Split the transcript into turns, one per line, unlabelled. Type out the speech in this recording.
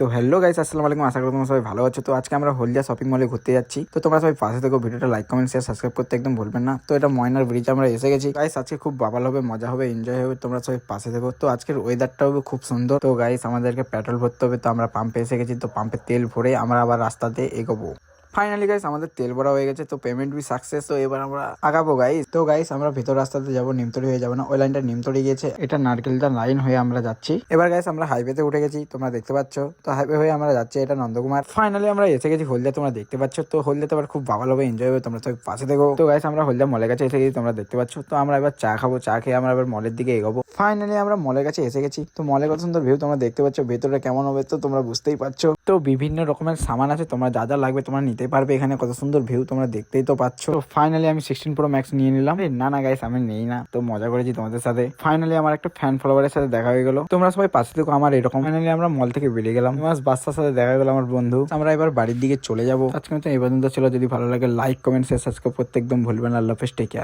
তো hello guys, আসসালামু আলাইকুম। আশা করি তোমরা সবাই ভালো আছো। তো আজকে আমরা হলদিয়া শপিং মলে ঘুরতে যাচ্ছি। তো তোমরা সবাই পাশে থেকে ভিডিওটা লাইক কমেন্ট শেয়ার সাবস্ক্রাইব করতে একদম ভুলবেন না। তো এটা ময়নার ব্রিজ আমরা এসে গেছি গাইস। আজকে খুব বাবাল হবে, মজা হবে, এনজয় হবে। তোমরা সবাই পাশে থেকো। তো আজকের ওয়েদারটা হবে খুব সুন্দর। তো গাইস আমাদেরকে পেট্রোল ভরতে হবে, তো আমরা পাম্পে এসে গেছি। তো পাম্পে তেল ভরে আমরা আবার রাস্তাতে এগোবো। ফাইনালি গাইস আমাদের তেল ভরা হয়ে গেছে, তো পেমেন্ট বি সাকসেস। তো এবার আমরা আগাবো গাইস। তো গাইস আমরা ভিতর রাস্তাতে যাবো, নিমতড়ি হয়ে যাবো না, ওই লাইনটা নিমতড়ি গিয়েছে, এটা নারকেলদা লাইন হয়ে আমরা যাচ্ছি। এবার গাইস আমরা হাইওয়েতে উঠে গেছি, তোমরা দেখতে পাচ্ছ। তো হাইওয়ে হয়ে আমরা যাচ্ছি, এটা নন্দকুমার। ফাইনালি আমরা এসে গেছি হলদিয়া, তোমরা দেখতে পাচ্ছ। তো হলদিয়াতে আবার খুব ভালো হবে, এনজয় হবে, তোমরা সবাই পাশে দেখো। তো গাইস আমরা হলদিয়া মলের কাছে এসে গেছি, তোমরা দেখতে পাচ্ছ। তো আমরা এবার চা খাবো, চা খেয়ে আমরা এবার মলের দিকে এগোবো। ফাইনালি আমরা মলের কাছে এসে গেছি। তো মলে কত সুন্দর ভিউ তোমরা দেখতে পাচ্ছ, ভেতরে কেমন হবে তো তোমরা বুঝতেই পারছো। তো বিভিন্ন রকমের সামান আছে, তোমরা যা যা লাগবে তোমরা নিতে পারবে এখানে। কত সুন্দর ভিউ তোমরা দেখতেই তো পাচ্ছ। তো ফাইনালি আমি 16 Pro Max নিয়ে নিলাম। না না গাইস আমি নেই না, তো মজা করেছি তোমাদের সাথে। ফাইনালি আমার একটা ফ্যান ফলোয়ারের সাথে দেখা হয়ে গেল। তোমরা সবাই পাশে থেকো আমার এরকম। ফাইনালি আমরা মল থেকে বেরিয়ে গেলাম, বাচ্চার সাথে দেখা হয়ে গেল আমার বন্ধু। আমরা এবার বাড়ির দিকে চলে যাবো। আজকে মতো এই পর্যন্ত ছিল। যদি ভালো লাগে লাইক কমেন্ট শেয়ার সাবস্ক্রাইব করতে একদম ভুলবেন না। আল্লাহ হাফেজ, টেক কেয়ার।